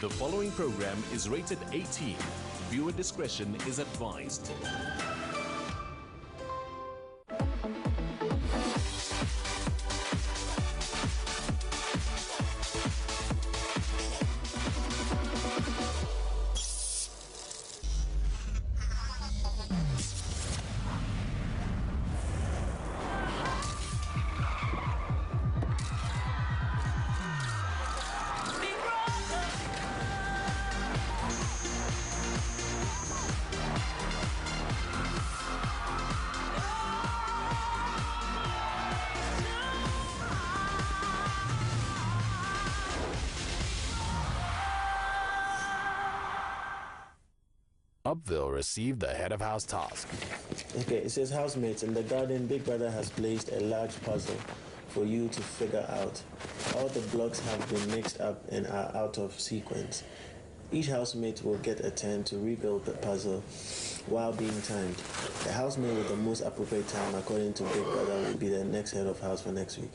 The following program is rated 18. Viewer discretion is advised. Upville received the head of house task. Okay, it says, housemates, in the garden, Big Brother has placed a large puzzle for you to figure out. All the blocks have been mixed up and are out of sequence. Each housemate will get a turn to rebuild the puzzle while being timed. The housemate with the most appropriate time, according to Big Brother, will be the next head of house for next week.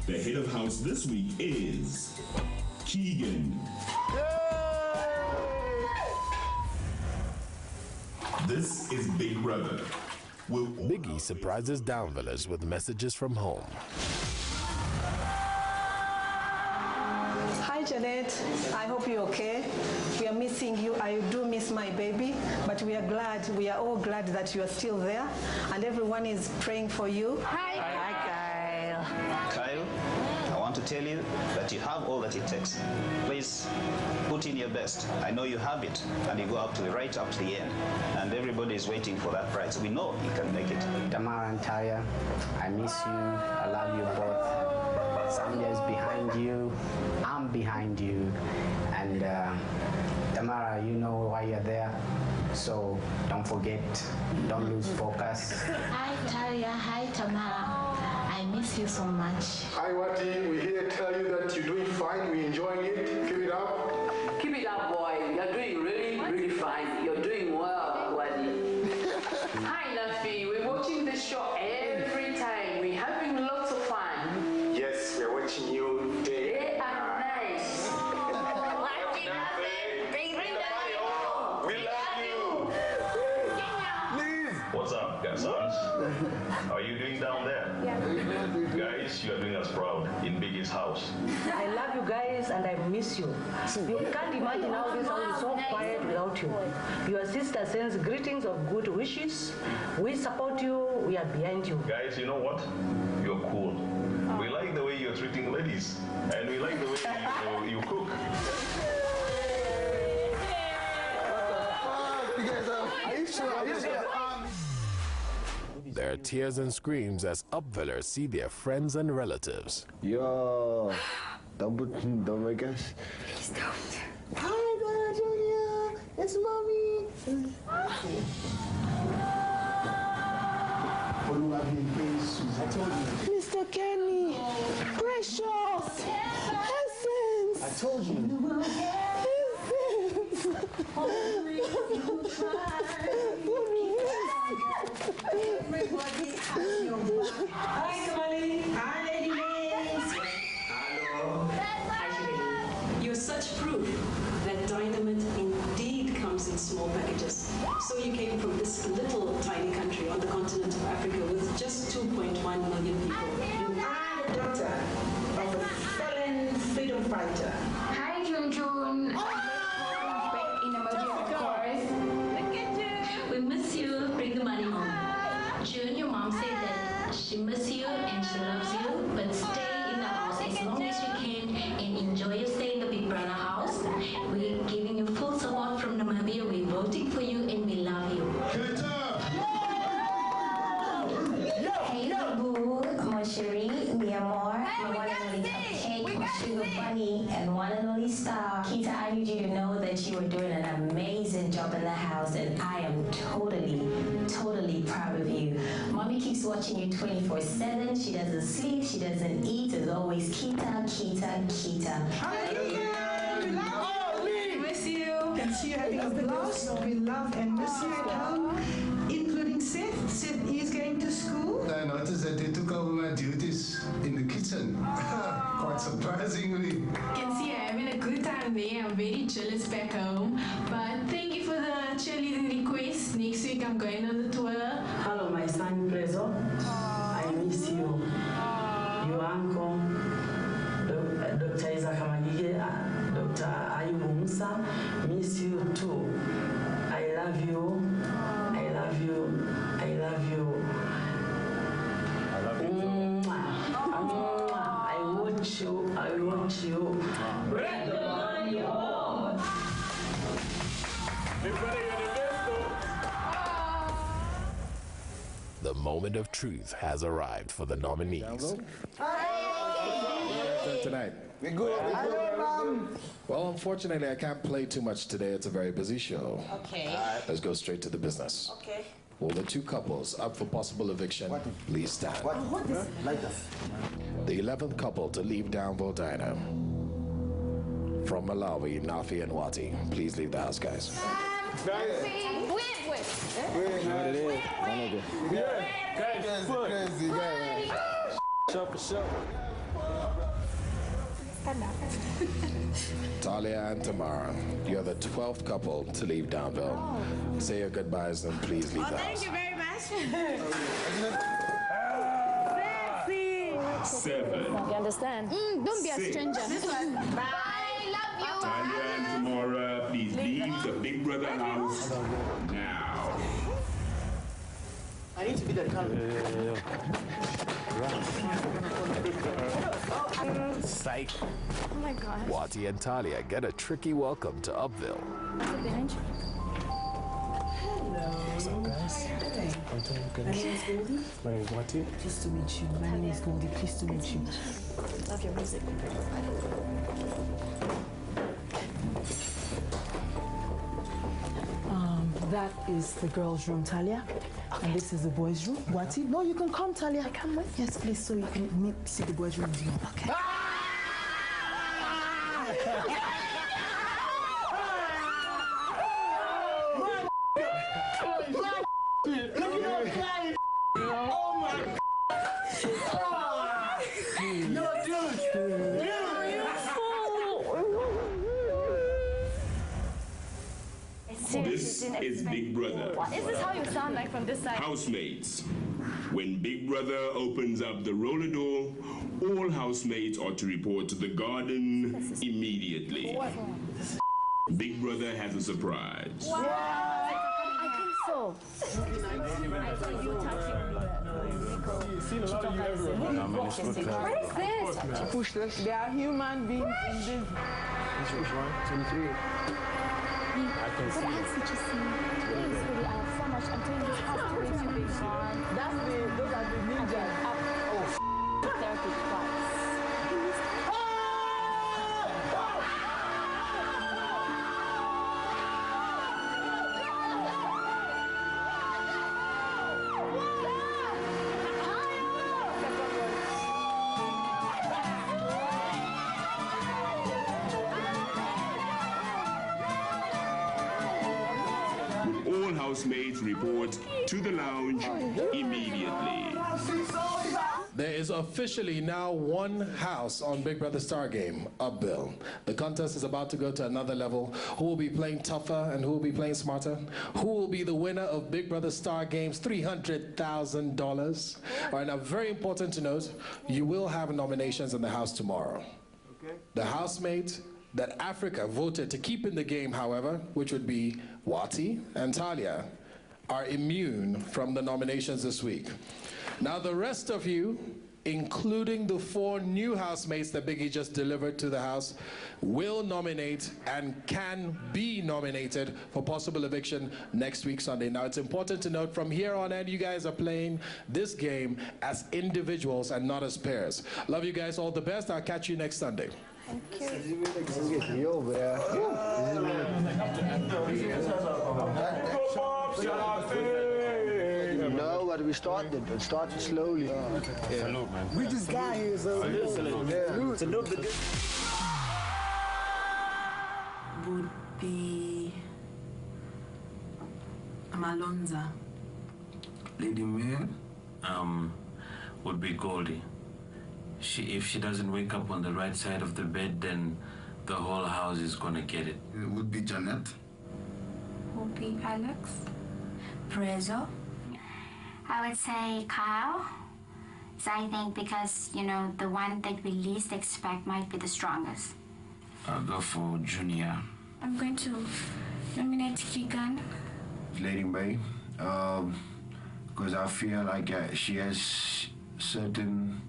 The head of house this week is Keegan. This is Big Brother. Biggie surprises Downvillers with messages from home. Hi Janet, I hope you're okay. We are missing you. I do miss my baby, but we are all glad that you are still there, and everyone is praying for you. Hi Kyle. Kyle, I want to tell you that you have all that it takes. Please put in your best. I know you have it, and you go right up to the end, and everybody is waiting for that prize. We know you can make it. Tamara and Taya, I miss you. I love you both. Zambia is behind you. I'm behind you. And Tamara, you know why you're there. So don't forget, don't lose focus. Hi Taya, hi Tamara. I miss you so much. Hi Wati, we're here to tell you that you're doing fine. We're enjoying it. Keep it up. Keep it up, boy. You're doing really fine. You're doing well, Wati. Hi Nafi, we're watching the show every time. We're having lots of fun. Yes, we're watching you day. They are nice. We love you. What's up, guys? How are you doing down there? Guys, you are doing us proud in Biggie's house. I love you guys and I miss you. You can't imagine how this house is so quiet without you. Your sister sends greetings of good wishes. We support you. We are behind you. Guys, you know what? You're cool. We like the way you're treating ladies, and we like the way you cook. There are tears and screams as Upvillers see their friends and relatives. Yo, don't make us. Please don't. Hi, Junior. It's mommy. Mr. Kenny, precious, essence. I told you. Everybody has your back. Hi, Kamali. Hi, Lady Mays. Hello. Actually, you're such proof that dynamite indeed comes in small packages. So you came from this little tiny country on the continent of Africa with just 2.1 million people. I'm the daughter of a fallen freedom fighter. Hi Jun. Back in Namibia, of course. We miss you. Bring the money home. June, your mom said that she misses you and she loves you, but stay in the house as long as you can and enjoy your stay in the Big Brother house. We're giving you full support from Namibia. We're voting for you and we love you. Hey Boo, mon chéri, mi amor, my one and only cupcake, my sugar bunny, and Mr. Kita, I need you to know that you are doing an amazing job in the house, and I am totally proud of you. Mommy keeps watching you 24/7. She doesn't sleep, she doesn't eat. It's always Kita, Kita, Kita. We miss you. Can see you having a blast. We love and miss you at home, including Seth. Seth is going to school. I noticed that they took over my duties in the kitchen. Quite surprisingly. Can see you're having a good time there. I'm very jealous back home. But thank you for the cheerleading request. Next week I'm going on the tour. Hello, my son Prezo. I miss you. Your uncle, Dr. Isaac Hamagige, Dr. Ayubu Musa, miss you too. I love you. I love you. I love you. I love you too. I watch you. I watch you. Bring the money home. The moment of truth has arrived for the nominees. Tonight. We're good. Well, unfortunately, I can't play too much today. It's a very busy show. Okay. Let's go straight to the business. Okay. Will the two couples up for possible eviction please stand? The 11th couple to leave Downville Diner. From Malawi, Nafi and Wati. Please leave the house, guys. Talia and Tamara, you're the 12th couple to leave Downville. Say your goodbyes and please leave the house. Thank you very much. 7. You understand? Don't be a 6. stranger. This one. Bye. Love you. Talia and Tamara, please leave the Big Brother house now. I need to be the color. Psych. Oh my God. Wati and Talia get a tricky welcome to Upville. Behind you. What's up, guys? My name is Goldie. My name is Wati. Pleased to meet you. My name is Goldie. Pleased to meet you. Love your music. That is the girls' room, Talia. Okay. And this is the boys' room. Wati? No, you can come, Talia. I come with? Yes, please, so you can see the boys' room as well. Okay. This is Big Brother. Is this how you sound like from this side? Housemates. When Big Brother opens up the roller door, all housemates are to report to the garden immediately. Big Brother has a surprise. I think so. I saw you touching What is this? Push this. There are human beings in this. This was 1, 2, 3. I can see it. Please, really, I have so much. I'm doing this house to raise you, big man. Those are the ninjas. Therapy twice. All housemates report to the lounge immediately. There is officially now one house on Big Brother Star Game, Upville. The contest is about to go to another level. Who will be playing tougher and who will be playing smarter? Who will be the winner of Big Brother Star Game's $300,000? All right, now very important to note, you will have nominations in the house tomorrow. Okay. The housemate that Africa voted to keep in the game, however, which would be Wati and Talia, are immune from the nominations this week. Now the rest of you, including the 4 new housemates that Biggie just delivered to the house, will nominate and can be nominated for possible eviction next week Sunday. Now it's important to note from here on in, you guys are playing this game as individuals and not as pairs. Love you guys, all the best. I'll catch you next Sunday. Thank you. This is getting you over there. No, but we started. It started slowly. Salute, man. We just got here, so salute. Would be Malonza. Lady Mayor, would be Goldie. If she doesn't wake up on the right side of the bed, then the whole house is gonna get it. It would be Janet. Would be Alex. Prezzo. I would say Kyle. So I think because, you know, the one that we least expect might be the strongest. I'll go for Junior. I'm going to nominate Keegan. Lady May, because I feel like she has certain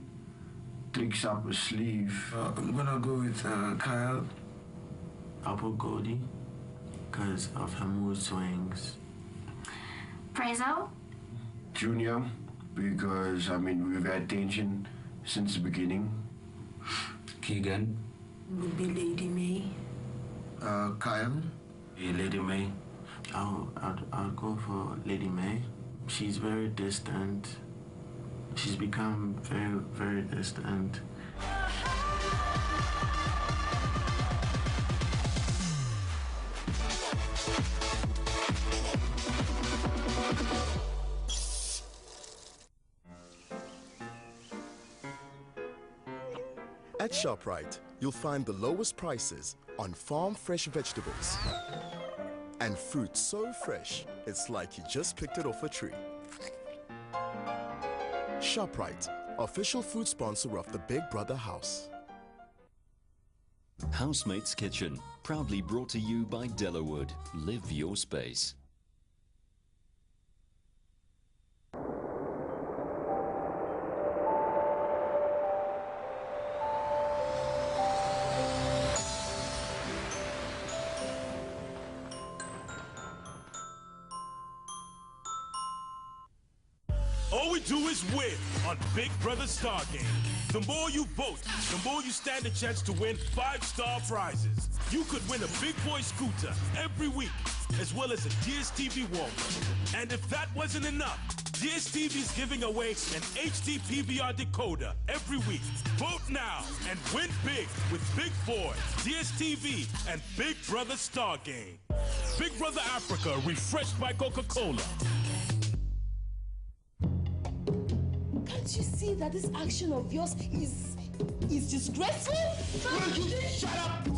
tricks up her sleeve. I'm gonna go with Kyle. I'll put Goldie because of her mood swings. Prezzo? Junior, because I mean we've had tension since the beginning. Keegan. Would be Lady May. Kyle. Yeah, Lady May. I'll go for Lady May. She's very distant. She's become very, very distant. At ShopRite, you'll find the lowest prices on farm fresh vegetables and fruit so fresh, it's like you just picked it off a tree. ShopRite, official food sponsor of the Big Brother House. Housemate's Kitchen, proudly brought to you by Delawood. Live your space. All we do is win on Big Brother Star Game. The more you vote, the more you stand a chance to win 5-star prizes. You could win a big boy scooter every week, as well as a DSTV Walkman. And if that wasn't enough, DSTV is giving away an HD PVR decoder every week. Vote now and win big with Big Boy, DSTV, and Big Brother Star Game. Big Brother Africa, refreshed by Coca-Cola. Can't you see that this action of yours is disgraceful? Shut up!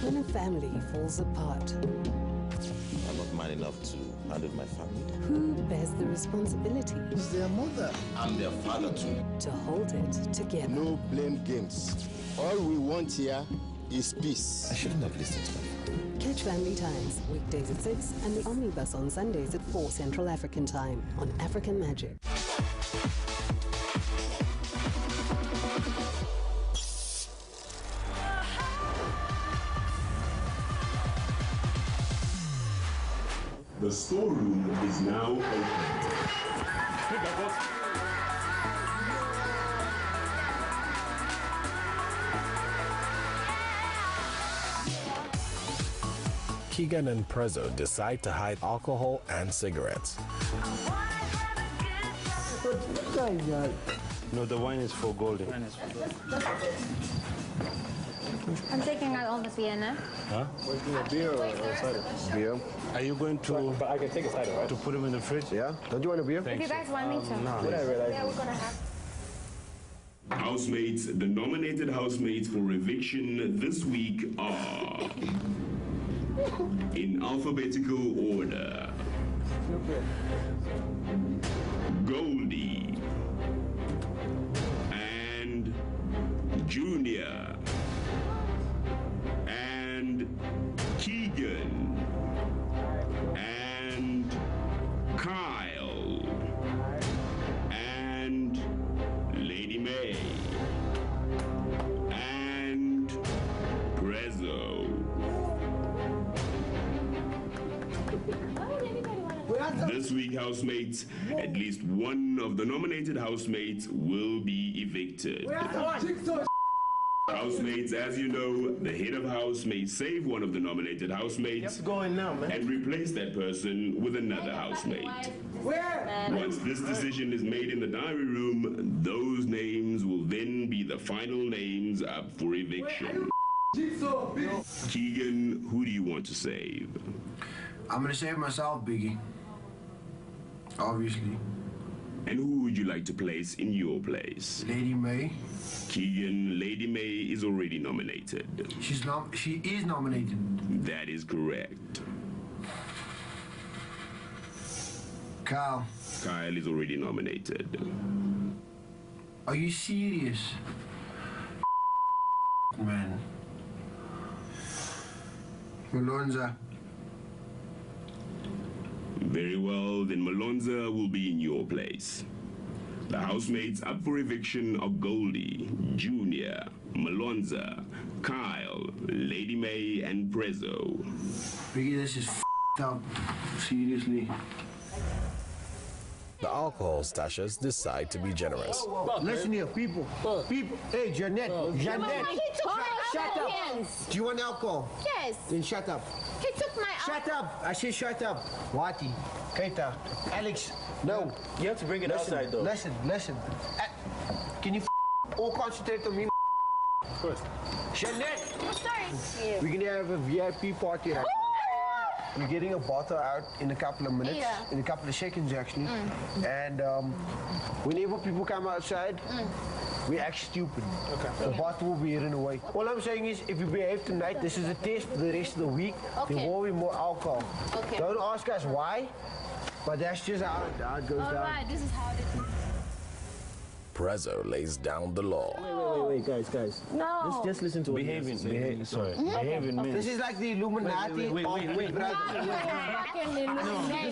When a family falls apart, I'm not man enough to handle my family. who bears the responsibility? It's their mother. I'm their father too. To hold it together. No blame games. All we want here is peace. I shouldn't have listened to them. Catch Family Times, weekdays at 6 and the Omnibus on Sundays at 4 Central African Time on African Magic. The storeroom is now open. Keegan and Prezzo decide to hide alcohol and cigarettes. No, the wine is for Goldie. I'm taking out all the Vienna. Huh? Beer or cider? Beer. Are you going to? But I can take a cider, right? To put them in the fridge? Yeah. Don't you want a beer? If you guys want me to. No. What I realize Yeah, we're gonna have. Housemates, the nominated housemates for eviction this week are, in alphabetical order, Goldie and Junior and Keegan and Kyle and Lady May and Prezzo. This week, housemates, at least one of the nominated housemates will be evicted. Housemates, as you know, the head of house may save one of the nominated housemates and replace that person with another housemate. Once this decision is made in the diary room, those names will then be the final names up for eviction. Keegan, who do you want to save? I'm gonna save myself, Biggie. Obviously. And who would you like to place in your place? Lady May. Keegan, Lady May is already nominated. She is nominated. That is correct. Kyle. Kyle is already nominated. Are you serious? Man. Malonza. Very well, then Malonza will be in your place. The housemates up for eviction are Goldie, Junior, Malonza, Kyle, Lady May, and Prezzo. Biggie, this is up. Seriously. The alcohol stashers decide to be generous. Listen here, people. People. Hey, Jeanette. Jeanette. He took my Shut up. hands. Do you want alcohol? Yes. Then shut up. He took my Shut up. I say shut up. Wati. Keita. Alex. No. You have to bring it outside, though. Listen. Can you all concentrate on me? First. Jeanette. I'm sorry. We're gonna have a VIP party right now. We're getting a bottle out in a couple of minutes, in a couple of seconds actually. And whenever people come outside, we act stupid. Okay. The bottle will be hidden away. All I'm saying is, if you behave tonight, this is a test for the rest of the week. There will be more alcohol. Okay. Don't ask us why, but that's just how it goes down. Alright, this is how it is. Prezzo lays down the law. Wait, guys. No. Let's just listen to what Behaving means. This is like the Illuminati. Wait. No, this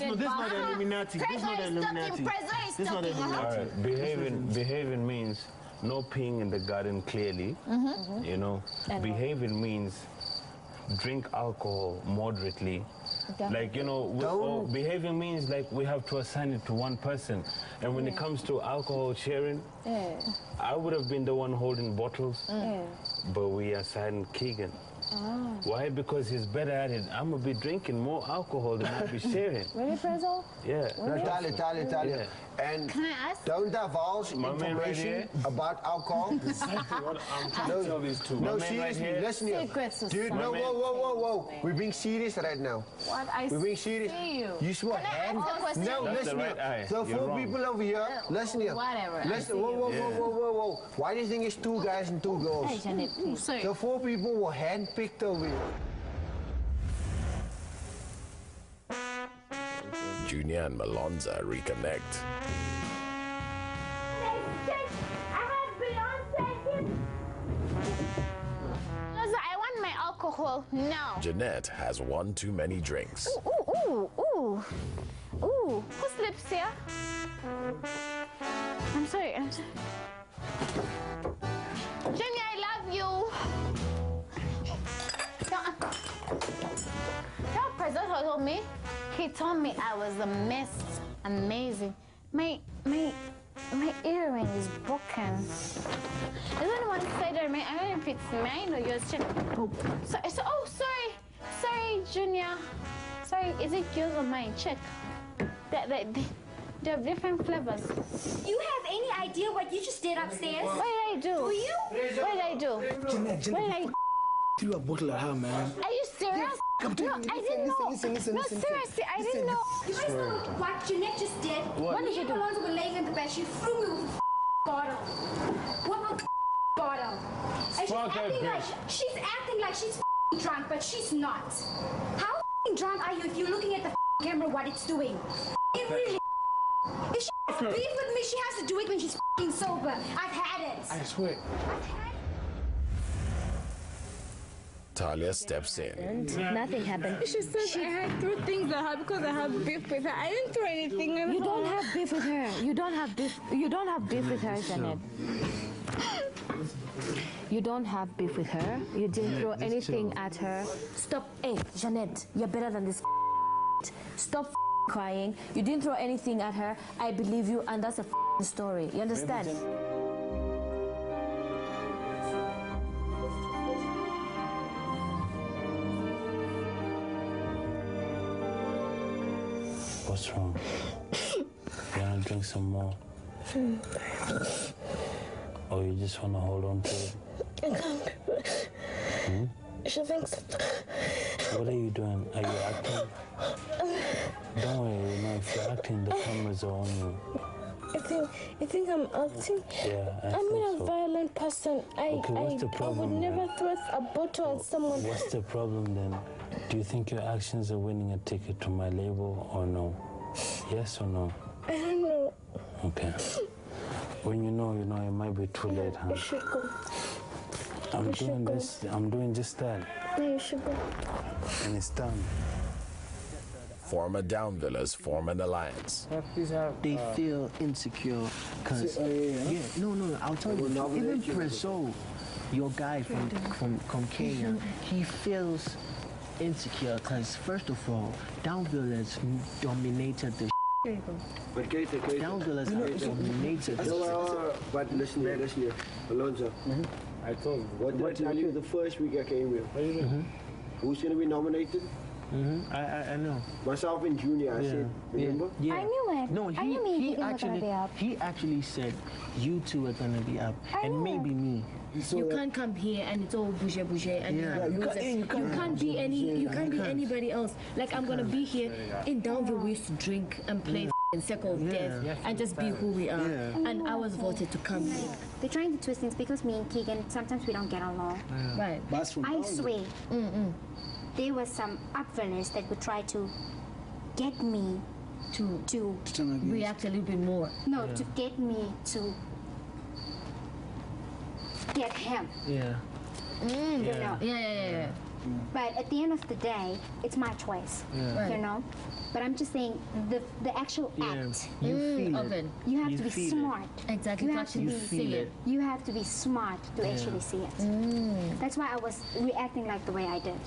is not the Illuminati. This is not the Illuminati. This is not the Illuminati. All right. Behaving means no peeing in the garden clearly. You know, behaving means drink alcohol moderately. Like, you know, behaving means like we have to assign it to one person. And when it comes to alcohol sharing, I would have been the one holding bottles, but we assigned Keegan. Why? Because he's better at it. I'm going to be drinking more alcohol than I'll be sharing. Really, Prezzo? Yeah. Talia. Yeah. And can I ask? Don't divulge information about alcohol. Exactly what I'm trying to tell these two. No, seriously, listen here. Dude, no, whoa. We're being serious right now. What? We're being serious. You smell hand? No, listen here. The four people over here, listen here. Whatever. Listen, whoa. Why do you think it's two guys and two girls? Hey, Janet, sorry. The four people were handpicked over here. Junior and Malonza reconnect. I want my alcohol now. Jeanette has one too many drinks. Ooh. Who sleeps here? I'm sorry. Jenny, I love you. Your president told me. He told me I was a mess. Amazing. My earring is broken. Does anyone say that? I don't know if it's mine or yours. Sorry, Junior. Sorry, is it yours or mine? Check. They have different flavors. You have any idea what you just did upstairs? What did I do? Do you? What did I do? Jeanette, threw a bottle at her, man. Are you serious? No, I didn't know. Listen, no, seriously, I didn't know. You guys know what Jeanette just did? What did you do? Alonzo were laying in the bed. She threw me with a bottle. What a bottle. And she's acting like she's drunk, but she's not. How drunk are you if you're looking at the camera what it's doing? It really. If she beef with me, she has to do it when she's sober. I've had it. I swear. Talia steps in. Nothing happened. She said I had threw things at her because I had beef with her. I didn't throw anything at her. You don't have beef with her. You don't have beef with her, Janet. You don't have beef with her. You didn't throw anything at her. Stop. Hey, Janet, you're better than this. Stop crying. You didn't throw anything at her. I believe you, and that's a story. You understand? What's wrong? You wanna drink some more? Or you just wanna hold on to it? I can't. She thinks. What are you doing? Are you acting? Don't worry, you know, if you're acting, the cameras are on you. You think I'm acting? Yeah, I'm not a violent person. What's the problem, I would never then? throw a bottle at someone. What's the problem then? Do you think your actions are winning a ticket to my label or no? Yes or no? I don't know. Okay. When you know, it might be too late, huh? You should go. I'm doing just that. Yeah, you should go. And it's done. Former Downvillers form an alliance. They feel insecure because no, I'll tell you. Even Preso, your guy from Kenya, he feels insecure because first of all, Downvillers dominated the. Downvillers have dominated the. But listen here, Alonzo. I told you. What did I tell you the first week I came here? Who's going to be nominated? I know. Myself and Junior, I said, remember? Yeah. I knew it. No, I knew he actually said you two are gonna be up, and maybe me. You can't come here and it's all bougie and you can't be anybody else. Like I'm gonna be here in Downville. We used to drink and play and circle of death and just be who we are. And I was voted to come here. They're trying to twist things because me and Keegan sometimes we don't get along. Right. I swear. There were some upvillers that would try to get me to react a little bit more. No, to get me to get him. Yeah. You know. Yeah. But at the end of the day, it's my choice. Yeah. You know. But I'm just saying the actual act. You feel it. You have to be smart. Exactly. You have to see it. You have to be smart to actually see it. That's why I was reacting like the way I did.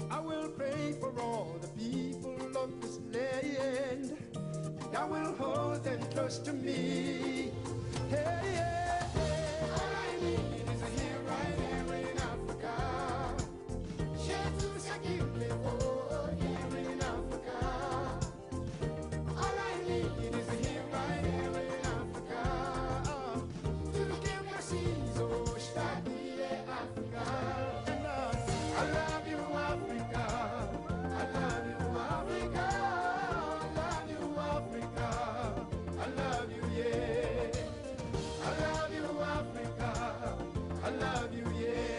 I will pray for all the people of this land. I will hold them close to me. Hey. All I need is a here right here in Africa. Here in Africa. All I need is a here right here in Africa. To give your seas, oh, Stabile Africa. I love you, Africa. I love you, Africa. I love you, yeah. I love you, Africa. I love you, yeah.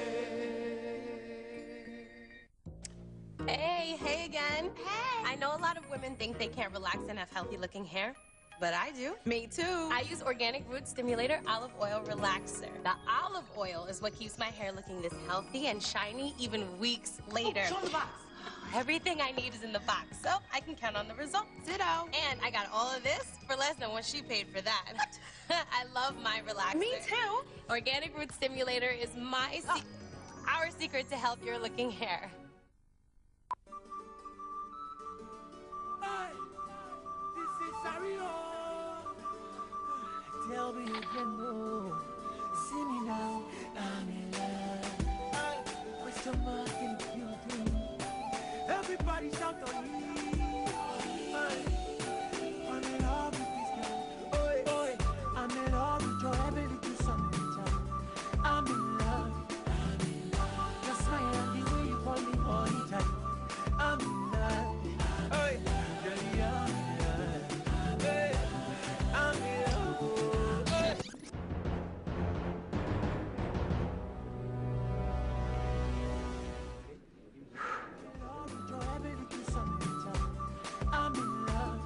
Hey again. Hey. I know a lot of women think they can't relax and have healthy looking hair, but I do. Me too. I use Organic Root Stimulator Olive Oil Relaxer. The olive oil is what keeps my hair looking this healthy and shiny even weeks later. Show the box. Everything I need is in the box, so I can count on the results. Ditto. And I got all of this for less than what she paid for that. I love my relaxer. Me too. Organic Root Stimulator is our secret to healthier looking hair. Hi, this is Sario. Tell me you can know. See me now, I'm in love. Question mark in the building. Everybody shout on me. I'm in love with this girl. Oi. I'm in love with your ability to something. I'm in love. Your smile and the way you call me all the time. I'm in love. Oi. Yeah. Hey. I'm in love. I'm in love.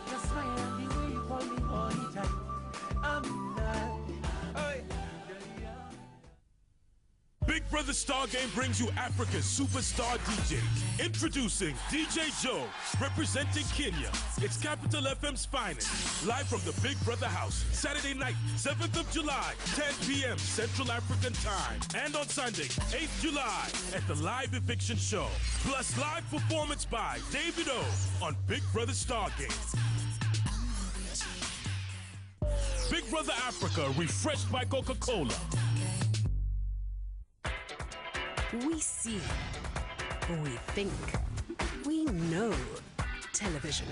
Your smile and the way you call me all the time. I'm in love. Big Brother Star Game brings you Africa's superstar DJs. Introducing DJ Joe, representing Kenya. It's Capital FM's finest. Live from the Big Brother house, Saturday night, 7th of July, 10 p.m. Central African time. And on Sunday, 8th July, at the Live Eviction Show. Plus live performance by David O on Big Brother Star Game. Big Brother Africa, refreshed by Coca-Cola. We see. We think. We know. Television.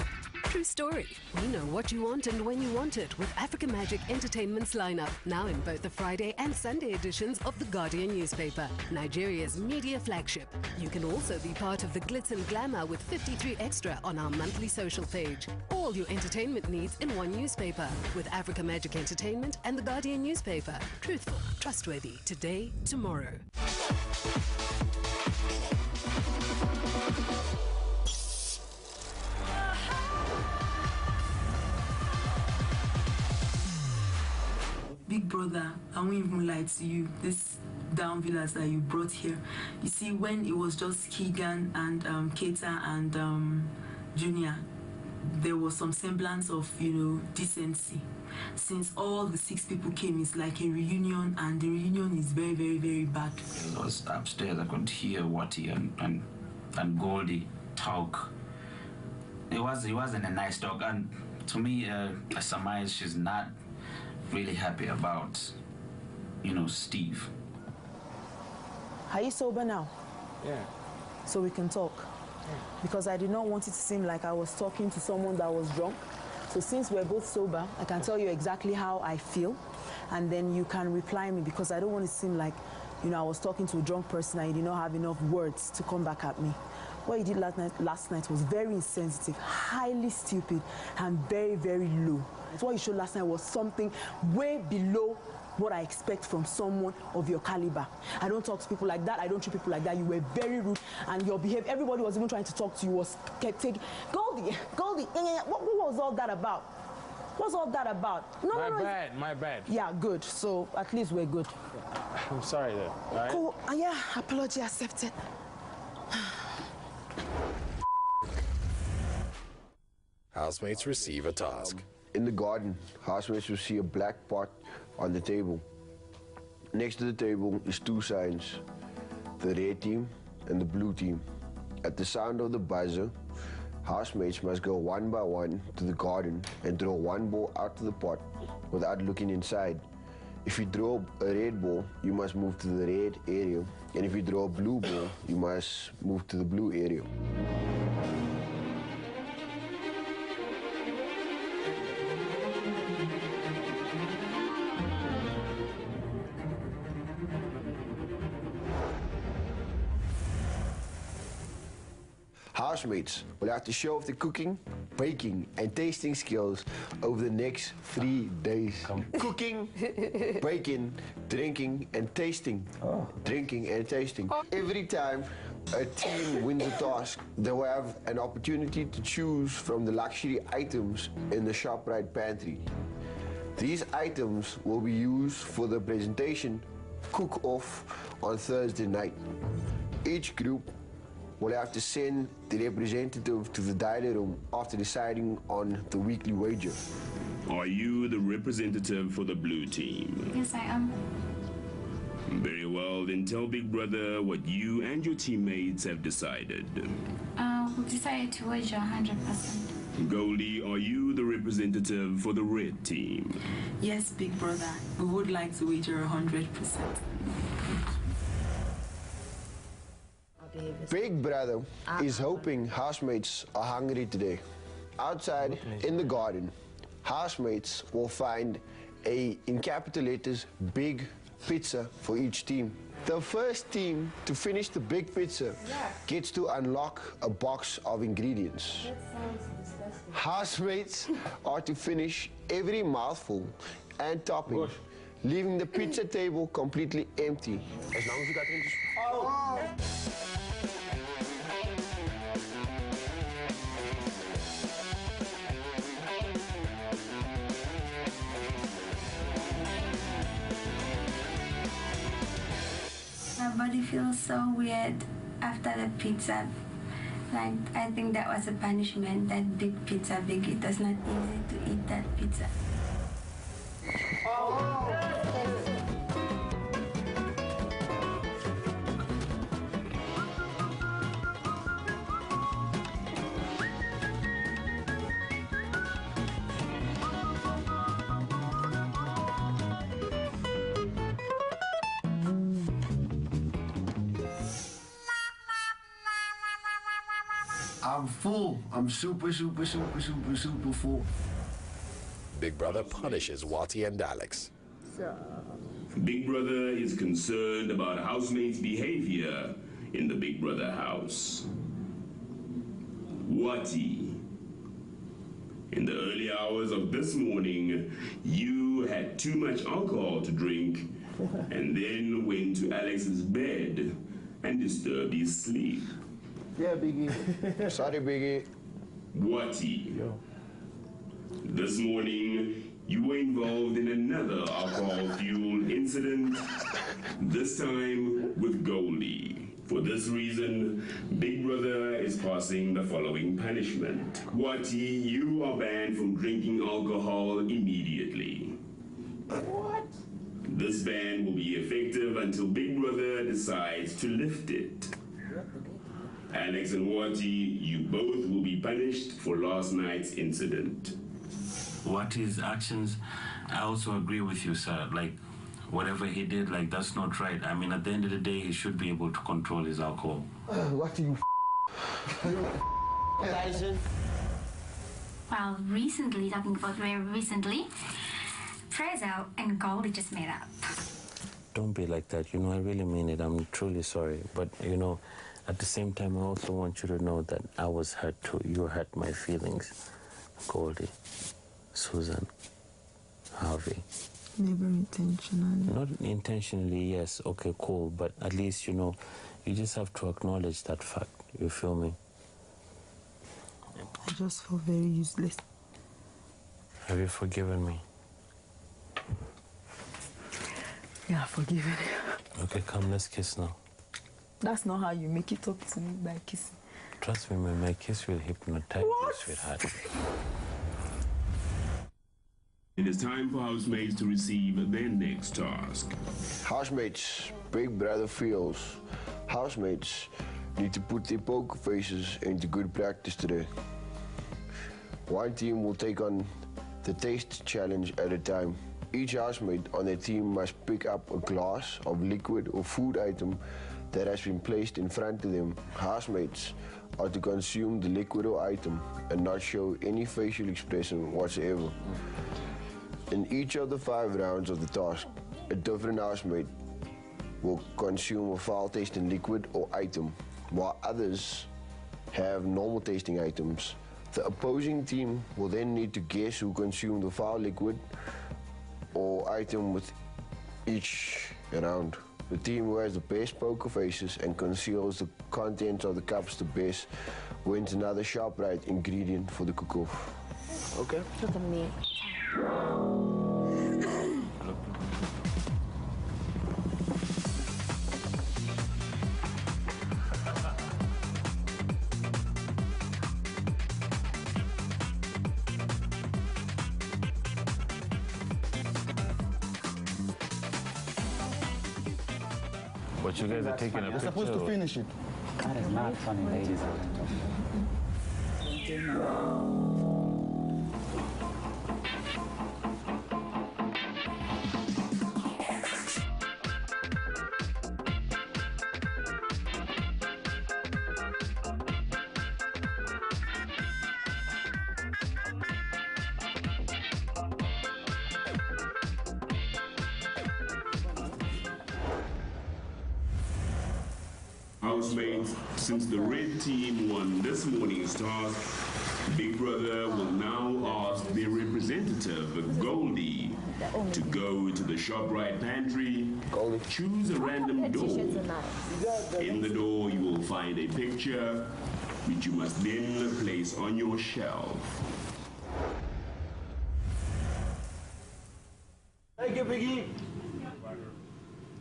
True story. We know what you want and when you want it with Africa Magic Entertainment's lineup. Now in both the Friday and Sunday editions of The Guardian newspaper, Nigeria's media flagship. You can also be part of the glitz and glamour with 53 Extra on our monthly social page. All your entertainment needs in one newspaper with Africa Magic Entertainment and The Guardian newspaper. Truthful, trustworthy, today, tomorrow. Big Brother, I won't even lie to you, this down villas that you brought here. You see, when it was just Keegan and Keita and Junior, there was some semblance of, decency. Since all the 6 people came, it's like a reunion, and the reunion is very, very, very bad. I was upstairs, I could hear Watty and Goldie talk. It wasn't a nice talk, and to me, I surmise she's not really happy about, Steve. Are you sober now? Yeah. So we can talk? Yeah. Because I did not want it to seem like I was talking to someone that was drunk. So since we're both sober, I can tell you exactly how I feel, and then you can reply me, because I don't want it to seem like, I was talking to a drunk person and you did not have enough words to come back at me. What you did last night was very insensitive, highly stupid, and very, very low. What you showed last night was something way below what I expect from someone of your caliber. I don't talk to people like that. I don't treat people like that. You were very rude, and your behavior, everybody was even trying to talk to you, was kept taking, Goldie, what was all that about? What's all that about? My bad. Yeah, good. So at least we're good. I'm sorry though, all right? Cool. Yeah, apology accepted. Housemates receive a task. In the garden, housemates will see a black pot on the table. Next to the table is 2 signs, the red team and the blue team. At the sound of the buzzer, housemates must go one by one to the garden and throw 1 ball out of the pot without looking inside. If you throw a red ball, you must move to the red area. And if you throw a blue ball, you must move to the blue area. Housemates will have to show off the cooking, baking, and tasting skills over the next 3 days. Cooking, baking, drinking, and tasting. Drinking and tasting. Every time a team wins a task, they will have an opportunity to choose from the luxury items in the ShopRite pantry. These items will be used for the presentation cook-off on Thursday night. Each group will have to send the representative to the dining room after deciding on the weekly wager. Are you the representative for the blue team? Yes, I am. Very well, then tell Big Brother what you and your teammates have decided. We decided to wager 100%. Goldie, are you the representative for the red team? Yes, Big Brother. We would like to wager 100%. Big Brother is hoping housemates are hungry today. Outside in the garden, housemates will find in capital letters, big pizza for each team. The first team to finish the big pizza gets to unlock a box of ingredients. That sounds disgusting. Housemates are to finish every mouthful and topping, leaving the pizza table completely empty. As long as you got interest. Oh. My body feels so weird after the pizza. Like, I think that was a punishment, that big pizza, big. It was not easy to eat that pizza. I'm full. I'm super full. Big Brother punishes Watty and Alex. Big Brother is concerned about housemates' behavior in the Big Brother house. Watty, in the early hours of this morning, you had too much alcohol to drink and then went to Alex's bed and disturbed his sleep. Yeah, Biggie. Sorry, Biggie. Watty, this morning you were involved in another alcohol-fueled incident, this time with Goldie. For this reason, Big Brother is passing the following punishment. Watty, you are banned from drinking alcohol immediately. What? This ban will be effective until Big Brother decides to lift it. Alex and Watty, you both will be punished for last night's incident. Watty's actions, I also agree with you, sir. Like, whatever he did, like, that's not right. I mean, at the end of the day, he should be able to control his alcohol. What you Tyson? Well, recently, talking about very recently, Prezzo and Goldie just made up. Don't be like that. You know, I really mean it. I'm truly sorry. But, you know, at the same time, I also want you to know that I was hurt too. You hurt my feelings. Goldie, Susan, Harvey. Never intentionally. Not intentionally, yes. Okay, cool. But at least, you know, you just have to acknowledge that fact. You feel me? I just feel very useless. Have you forgiven me? Yeah, I've forgiven you. Okay, come, let's kiss now. That's not how you make it up to me, by kissing. Trust me, man, my kiss will hypnotize you, sweetheart. It is time for housemates to receive their next task. Housemates, Big Brother feels. Housemates need to put their poker faces into good practice today. One team will take on the taste challenge at a time. Each housemate on their team must pick up a glass of liquid or food item that has been placed in front of them. Housemates are to consume the liquid or item and not show any facial expression whatsoever. In each of the 5 rounds of the task, a different housemate will consume a foul-tasting liquid or item, while others have normal tasting items. The opposing team will then need to guess who consumed the foul liquid or item with each round. The team who has the best poker faces and conceals the contents of the cups the best wins another ShopRite ingredient for the cook-off. Okay? Look at me. But you guys are taking a picture. You're supposed to finish it. That is not funny, ladies and gentlemen. Housemates, since the red team won this morning's task, Big Brother will now ask their representative, Goldie, to go to the ShopRite pantry, choose a random door. In the door, you will find a picture, which you must then place on your shelf. Thank you, Biggie.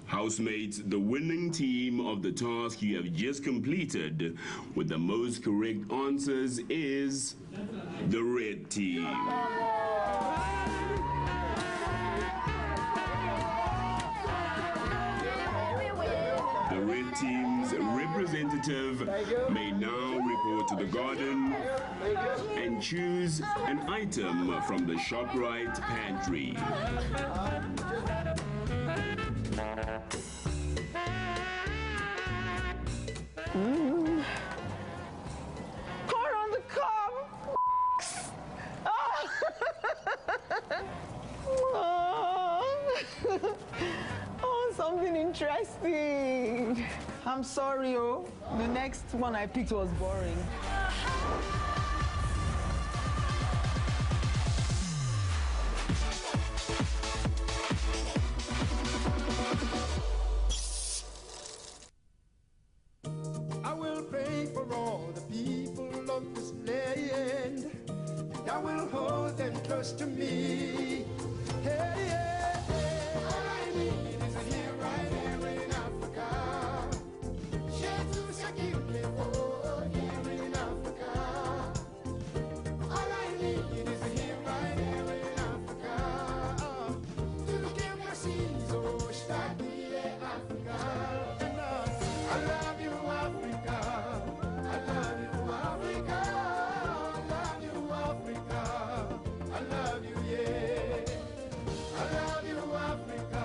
Housemates, the winning team of the task you have just completed with the most correct answers is the red team. The red team's representative may now report to the garden and choose an item from the ShopRite pantry. I'm sorry, oh. The next one I picked was boring. I will pray for all the people of this land. And I will hold them close to me. Hey, yeah, yeah. All I need is a here, right here in Africa. Here in Africa. All I need is a here, right here in Africa. To give my seas, oh, start me, Africa. And I love you, Africa. I love you, Africa. I love you, Africa. I love you, yeah. I love you, Africa.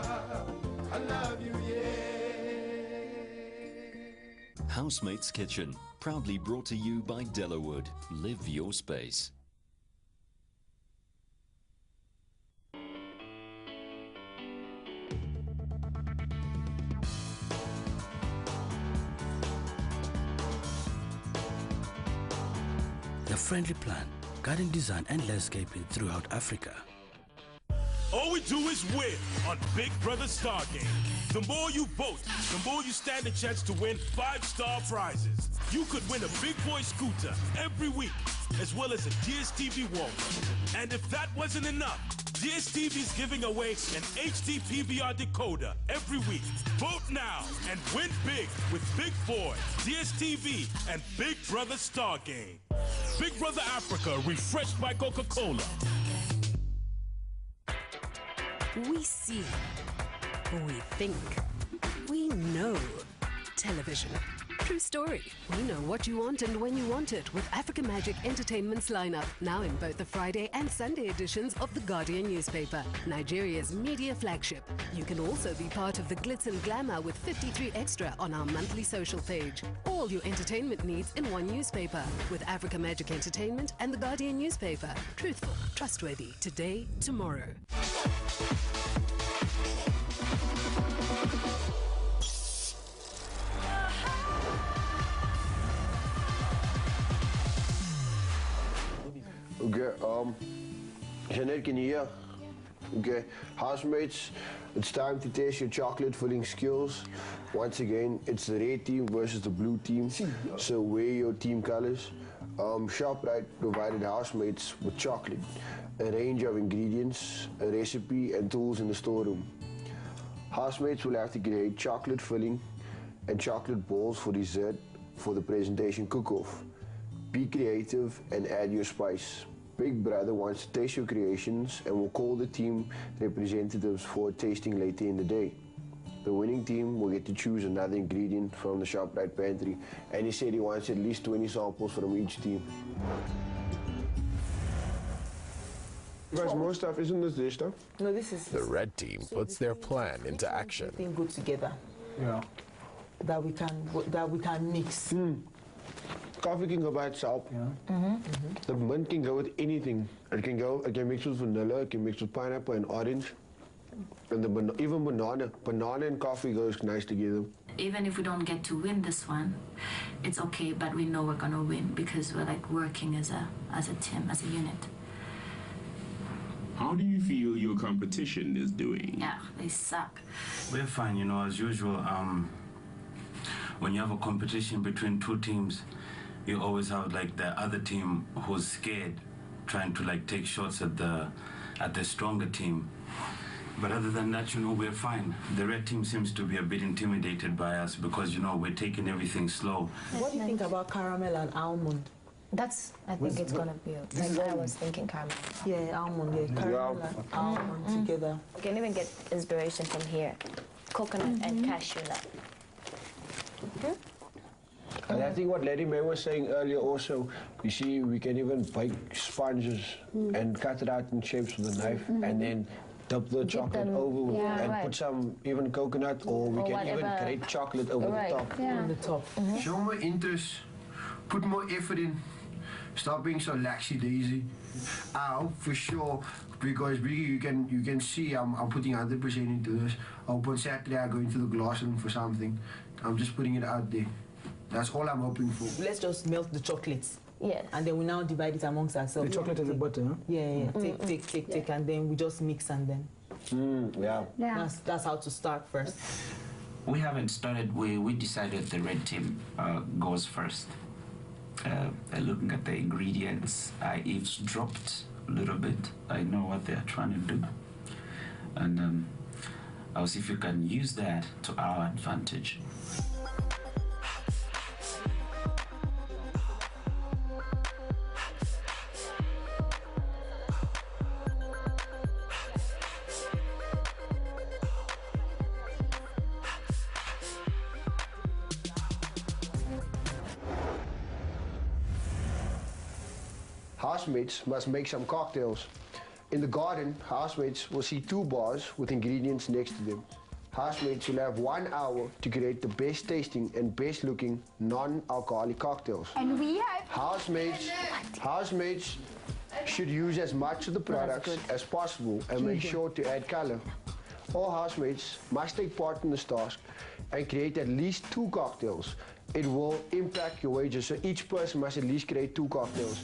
I love you, yeah. Housemate's Kitchen, proudly brought to you by Delawood. Live your space. The Friendly Plan, guiding design and landscaping throughout Africa. All we do is win on Big Brother Star Game. The more you vote, the more you stand a chance to win 5-star prizes. You could win a big boy scooter every week, as well as a DSTV wall. And if that wasn't enough, DSTV is giving away an HD PVR decoder every week. Vote now and win big with Big Boy, DSTV, and Big Brother Star Game. Big Brother Africa, refreshed by Coca-Cola. We see, we think, we know television. True story. We know what you want and when you want it with Africa Magic Entertainment's lineup, now in both the Friday and Sunday editions of The Guardian newspaper, Nigeria's media flagship. You can also be part of the glitz and glamour with 53 Extra on our monthly social page. All your entertainment needs in one newspaper with Africa Magic Entertainment and The Guardian newspaper. Truthful, trustworthy, today, tomorrow. Okay, Jeanette, can you hear? Okay, housemates, it's time to test your chocolate filling skills. Once again, it's the red team versus the blue team, so wear your team colors. ShopRite provided housemates with chocolate, a range of ingredients, a recipe, and tools in the storeroom. Housemates will have to create chocolate filling and chocolate balls for dessert for the presentation cook-off. Be creative and add your spice. Big Brother wants to taste your creations and will call the team representatives for a tasting later in the day. The winning team will get to choose another ingredient from the ShopRite pantry, and he said he wants at least 20 samples from each team. Guys, more stuff, isn't this their stuff? No, this is... The red team puts their plan into action. Everything good together. Yeah. That we can mix. Coffee can go by itself. Yeah. The mint can go with anything. It can mix with vanilla, it can mix with pineapple and orange. And even banana. Banana and coffee goes nice together. Even if we don't get to win this one, it's okay, but we know we're gonna win because we're like working as a team, as a unit. How do you feel your competition is doing? Yeah, they suck. We're fine, you know, as usual. When you have a competition between two teams, you always have like the other team who's scared, trying to like take shots at the stronger team. But other than that, you know, we're fine. The red team seems to be a bit intimidated by us because, you know, we're taking everything slow. What do you think about caramel and almond? I think it's gonna be like I was thinking caramel. Yeah, almond, yeah. Caramel and almond together. You can even get inspiration from here. Coconut and cashew nut. And I think what Lady May was saying earlier also, you see, we can even bake sponges and cut it out in shapes with a knife and then dip the chocolate over and put some even coconut, or we can even grate chocolate over the top. On the top. Show more interest, put more effort in. Stop being so laxy-daisy. Ow, for sure, because you can see I'm putting 100% into this. I'll put Saturday I go into the glass room for something. I'm just putting it out there. That's all I'm hoping for. Let's just melt the chocolates. Yes. And then we now divide it amongst ourselves. The chocolate is the butter, huh? Yeah. Take, and then we just mix and then. Yeah. That's how to start first. We haven't started. We decided the red team goes first. Looking at the ingredients, I eavesdropped a little bit. I know what they're trying to do, and I'll see if we can use that to our advantage. Housemates must make some cocktails. In the garden, housemates will see 2 bars with ingredients next to them. Housemates will have 1 hour to create the best tasting and best looking non-alcoholic cocktails. And we have... Housemates should use as much of the products as possible and make sure to add color. All housemates must take part in this task and create at least 2 cocktails. It will impact your wages, so each person must at least create 2 cocktails.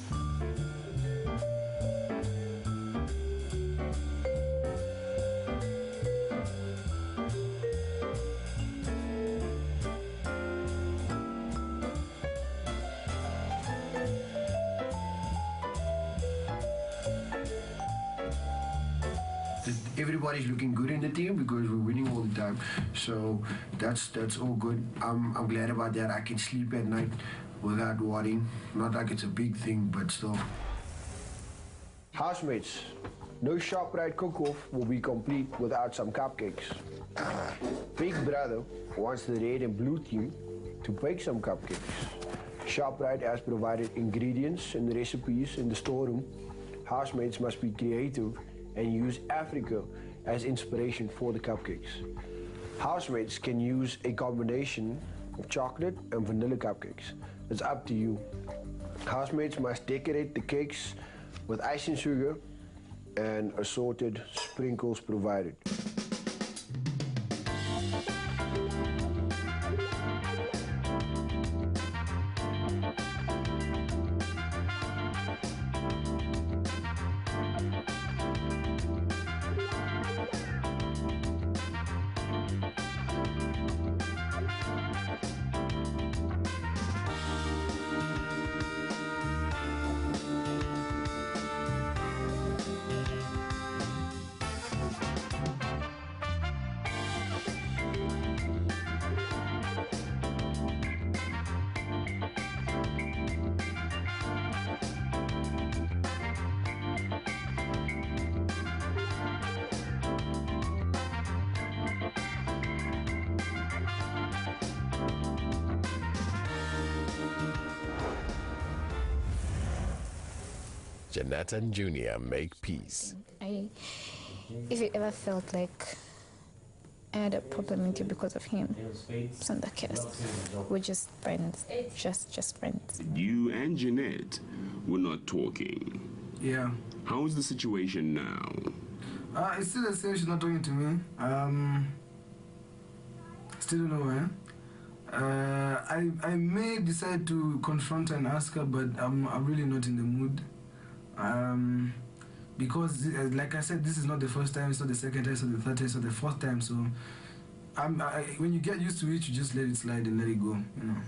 Everybody's looking good in the team because we're winning all the time. So that's all good. I'm glad about that. I can sleep at night without worrying. Not like it's a big thing, but still. Housemates, no ShopRite cook-off will be complete without some cupcakes. Big Brother wants the red and blue team to bake some cupcakes. ShopRite has provided ingredients and recipes in the storeroom. Housemates must be creative and use Africa as inspiration for the cupcakes. Housemates can use a combination of chocolate and vanilla cupcakes. It's up to you. Housemates must decorate the cakes with ice and sugar and assorted sprinkles provided. Jeanette and Junior make peace. If you ever felt like I had a problem with you because of him, it's not the case. We're just friends, just friends. You and Jeanette were not talking. Yeah. How's the situation now? It's still the same. She's not talking to me. Still don't know where. I may decide to confront her and ask her, but I'm really not in the mood. Because, like I said, this is not the first time, it's not the second time, it's not the third time, it's not the fourth time. So, when you get used to it, you just let it slide and let it go, you know.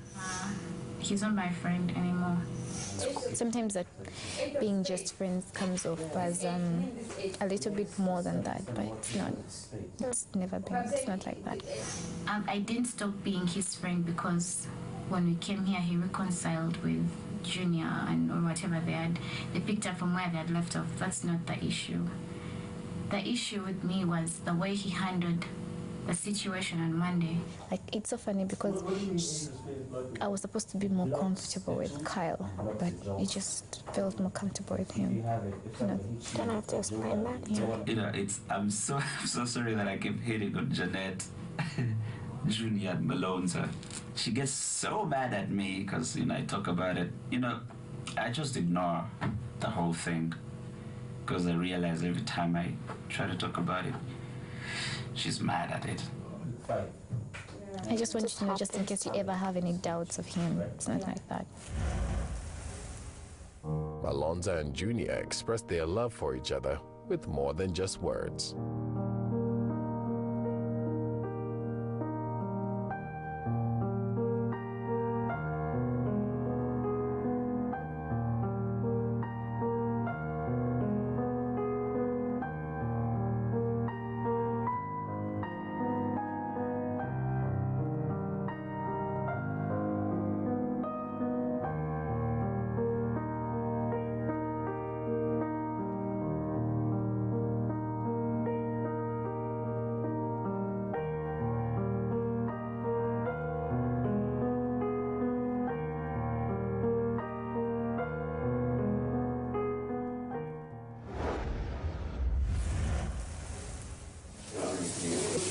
He's not my friend anymore. Sometimes that being just friends comes off as a little bit more than that, but it's not. It's never been. It's not like that. I didn't stop being his friend because when we came here, he reconciled with Junior and or whatever they picked up from where they had left off. That's not the issue. The issue with me was the way he handled the situation on Monday. Like, it's so funny because I was supposed to be more comfortable with Kyle, but it just felt more comfortable with him. Don't have to explain that. You know, I'm so sorry that I keep hitting on Jeanette. Junior and Malone, so she gets so mad at me because, you know, I talk about it. You know, I just ignore the whole thing because I realize every time I try to talk about it, she's mad at it. I just want you to know, just in case you ever have any doubts of him, it's not like that. Alonza and Junior expressed their love for each other with more than just words.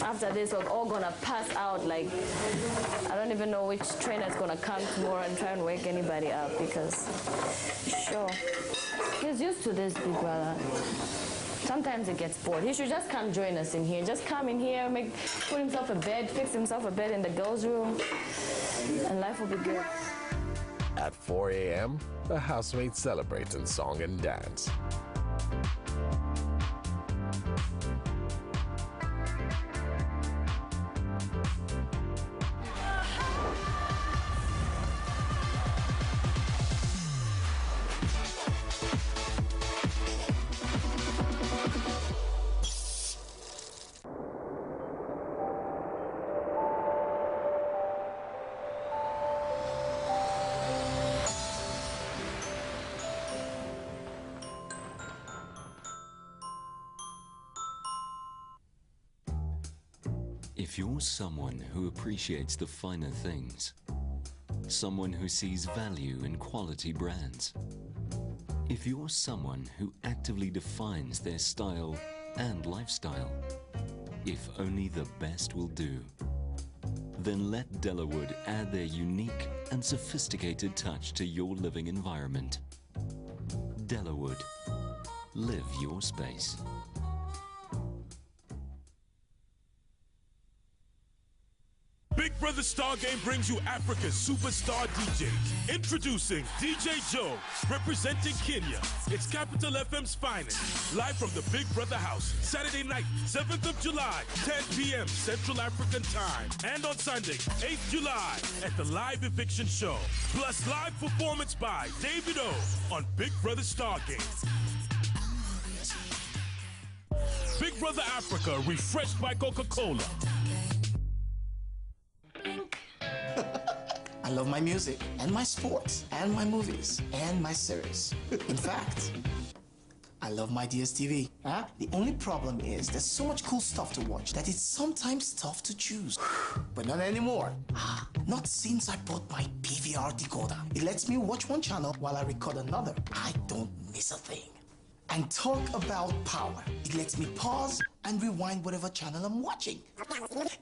After this, we're all gonna pass out. Like, I don't even know which trainer's gonna come tomorrow and try and wake anybody up because, sure, he's used to this, big brother. Sometimes he gets bored. He should just come join us in here. Just come in here, put himself a bed, fix himself a bed in the girls' room, and life will be good. At 4 a.m., the housemates celebrate in song and dance. If you're someone who appreciates the finer things, someone who sees value in quality brands, if you're someone who actively defines their style and lifestyle, if only the best will do, then let Delawood add their unique and sophisticated touch to your living environment. Delawood. Live your space. Big Brother Star Game brings you Africa's superstar DJs. Introducing DJ Joe, representing Kenya. It's Capital FM's finest. Live from the Big Brother house, Saturday night, 7th of July, 10 p.m. Central African time. And on Sunday, 8th July, at the Live Eviction Show. Plus live performance by David O on Big Brother Star Game. Big Brother Africa, refreshed by Coca-Cola. I love my music, and my sports, and my movies, and my series. In fact, I love my DSTV. The only problem is there's so much cool stuff to watch that it's sometimes tough to choose. But not anymore. Not since I bought my PVR decoder. It lets me watch one channel while I record another. I don't miss a thing. And talk about power. It lets me pause and rewind whatever channel I'm watching.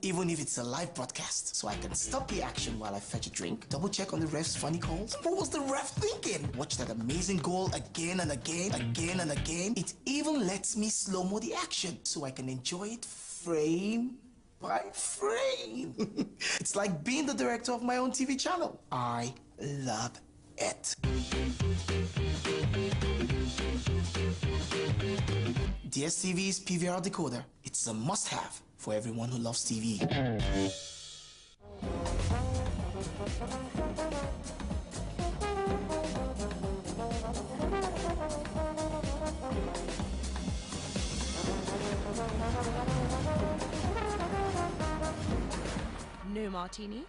Even if it's a live broadcast, so I can stop the action while I fetch a drink, double check on the ref's funny calls. What was the ref thinking? Watch that amazing goal again and again, again and again. It even lets me slow-mo the action, so I can enjoy it frame by frame. It's like being the director of my own TV channel. I love it. DSTV's PVR decoder. It's a must-have for everyone who loves TV. No martini?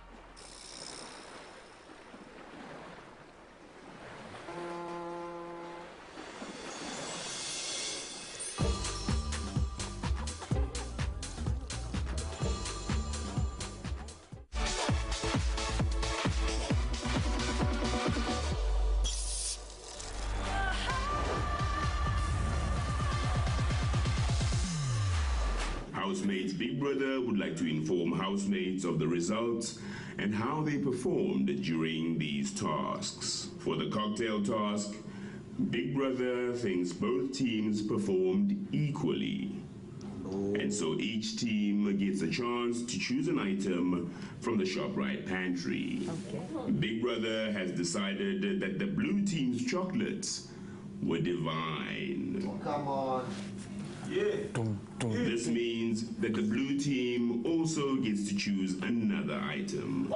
Housemates Big Brother would like to inform housemates of the results and how they performed during these tasks. For the cocktail task, Big Brother thinks both teams performed equally. And so each team gets a chance to choose an item from the ShopRite pantry. Big Brother has decided that the blue team's chocolates were divine. Come on. Yeah. This means that the blue team also gets to choose another item.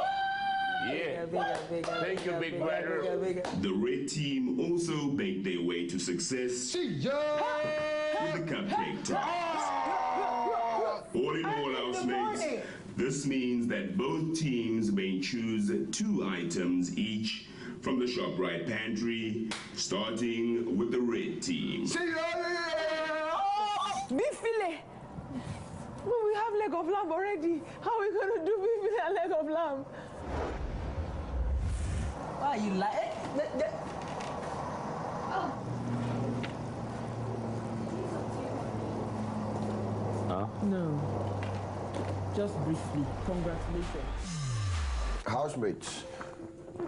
Yeah. Thank you, Big Brother. The red team also baked their way to success with the cupcake toss. All in all, housemates, this means that both teams may choose 2 items each from the ShopRite pantry, starting with the red team. Beef fillet. But we have leg of lamb already. How are we going to do beef fillet and leg of lamb? Why you like it? Huh? No. Just briefly. Congratulations. Housemates,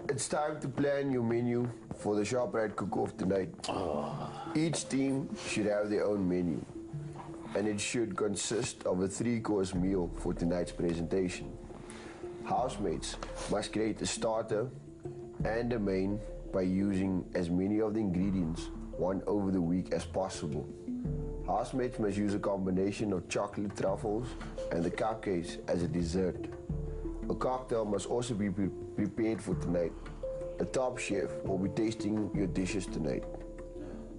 it's time to plan your menu for the ShopRite cook-off tonight. Each team should have their own menu, and it should consist of a 3-course meal for tonight's presentation. Housemates must create a starter and a main by using as many of the ingredients won over the week as possible. Housemates must use a combination of chocolate truffles and the cupcakes as a dessert. A cocktail must also be prepared for tonight. The top chef will be tasting your dishes tonight.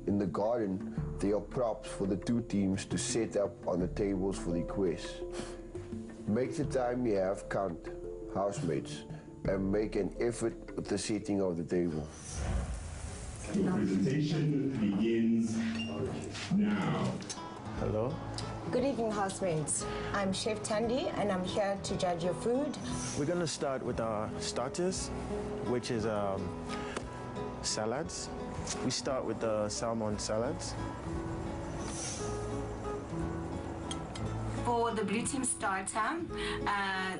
In the garden, there are props for the 2 teams to set up on the tables for the quiz. Make the time you have count, housemates, and make an effort with the setting of the table. Your presentation begins now. Hello. Good evening, housemates. I'm Chef Tandy, and I'm here to judge your food. We're gonna start with our starters, which is salads. We start with the salmon salads. For the blue team starter,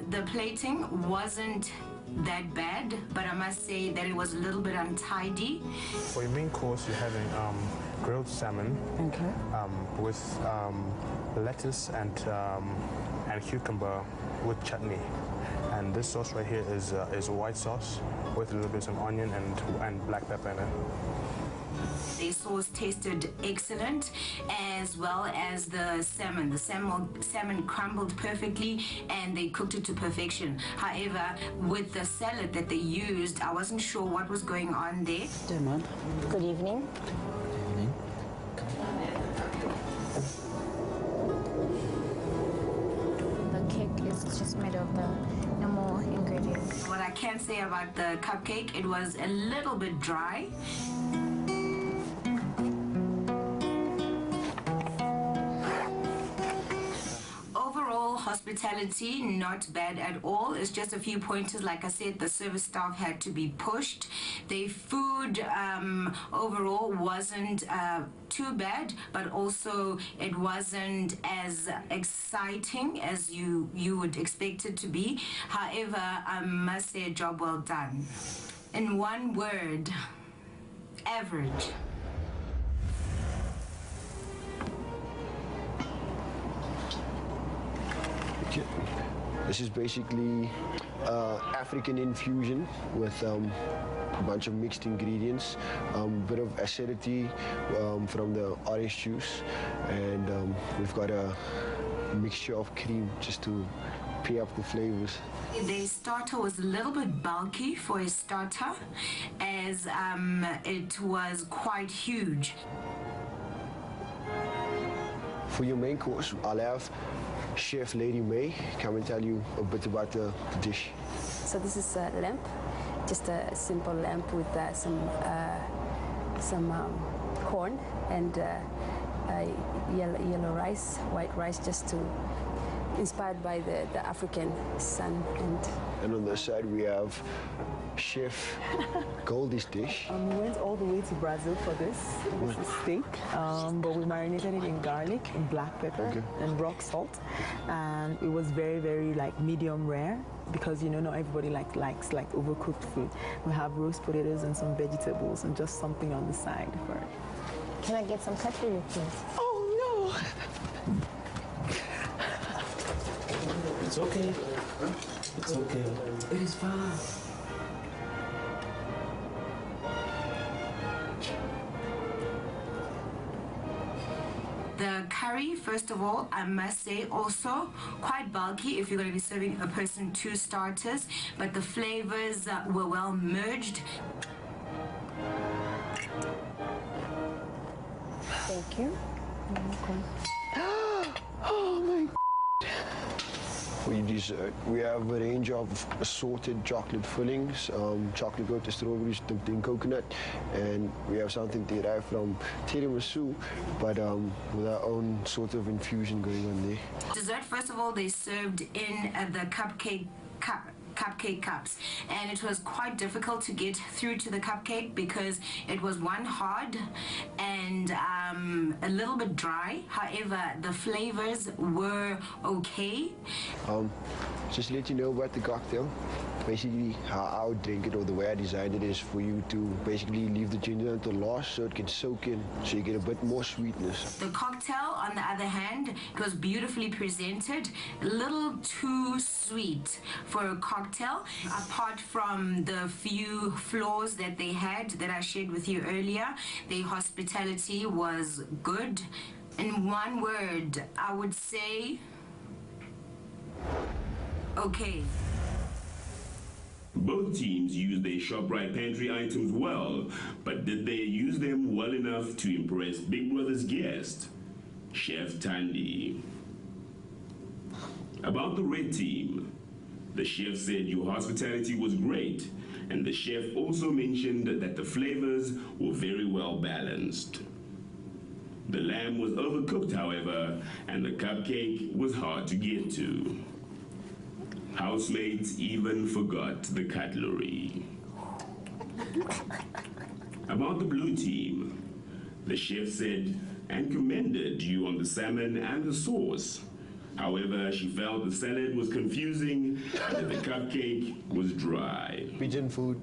the plating wasn't that bad, but I must say that it was a little bit untidy. For your main course, you're having grilled salmon with lettuce and cucumber with chutney. And this sauce right here is white sauce with a little bit of onion and black pepper in it. The sauce tasted excellent, as well as the salmon. The salmon crumbled perfectly, and they cooked it to perfection. However, with the salad that they used, I wasn't sure what was going on there. Good evening. The cake is just made of the normal ingredients. What I can say about the cupcake, it was a little bit dry. Hospitality, not bad at all. It's just a few pointers. Like I said, the service staff had to be pushed. The food overall wasn't too bad, but also it wasn't as exciting as you would expect it to be. However, I must say a job well done. In one word, average. This is basically African infusion with a bunch of mixed ingredients, a bit of acidity from the orange juice, and we've got a mixture of cream just to pair up the flavors. The starter was a little bit bulky for a starter, as it was quite huge. For your main course, I'll have Chef Lady May come and tell you a bit about the dish. So this is a lamb, just a simple lamb with some corn and yellow rice, white rice, just to inspired by the African sun. And on the side we have Chef Goldie's dish. We went all the way to Brazil for this. This is steak, but we marinated it in garlic, in black pepper, and rock salt. And it was very, very like medium rare, because you know not everybody likes overcooked food. We have roast potatoes and some vegetables and just something on the side for it. Can I get some cutlery, please? Oh no! It's okay. It's okay. It is fine. The curry, first of all, I must say, also quite bulky if you're going to be serving a person 2 starters, but the flavors were well merged. Thank you. Oh my. For dessert, we have a range of assorted chocolate fillings, chocolate coated strawberries dipped in coconut, and we have something derived from tiramisu, but with our own sort of infusion going on there. Dessert, first of all, they served in the cupcake cups, and it was quite difficult to get through to the cupcake because it was one hard and a little bit dry. However, the flavors were okay. Just to let you know about the cocktail, basically how I would drink it, or the way I designed it, is for you to basically leave the ginger until last so it can soak in, so you get a bit more sweetness. The cocktail, on the other hand, it was beautifully presented, a little too sweet for a cocktail, apart from the few flaws that they had that I shared with you earlier. The hospitality was good. In one word, I would say, okay. Both teams used their ShopRite pantry items well, but did they use them well enough to impress Big Brother's guest, Chef Tandy? About the red team, the chef said your hospitality was great, and the chef also mentioned that the flavors were very well balanced. The lamb was overcooked, however, and the cupcake was hard to get to. Housemates even forgot the cutlery. About the blue team, the chef said and commended you on the salmon and the sauce. However, she felt the salad was confusing and that the cupcake was dry. Pigeon food.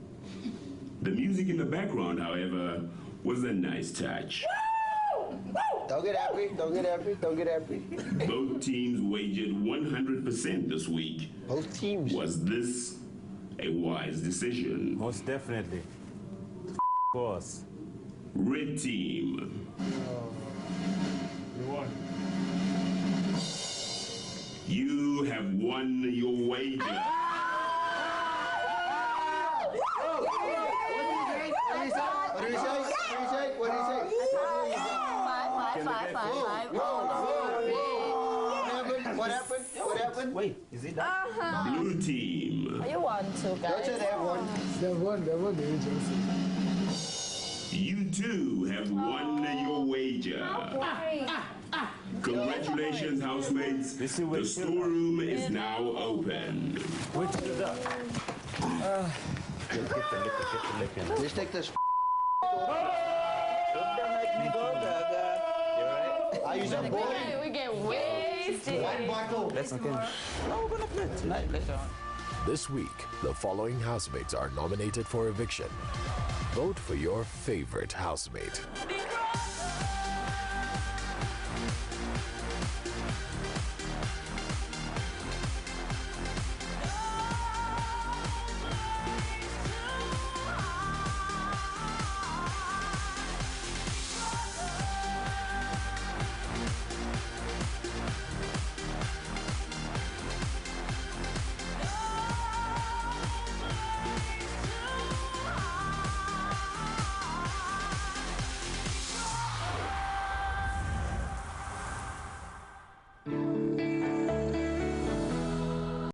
The music in the background, however, was a nice touch. Don't get happy, don't get happy, don't get happy. Both teams wagered 100% this week. Both teams. Was this a wise decision? Most definitely. Of course. Red team. You won. You have won your wager. What did he say? What did he say? What happened? What happened? Wait, is it that? Blue team. You won too, guys. Don't say they have won. They won the agency. You too have won your wager. Congratulations, housemates. The storeroom is now open. Wait till that. Get the liquor. Let's take this. I use a bowl. We get wasted. One bottle. Let's okay. No, we're gonna play tonight later on. This week, the following housemates are nominated for eviction. Vote for your favorite housemate.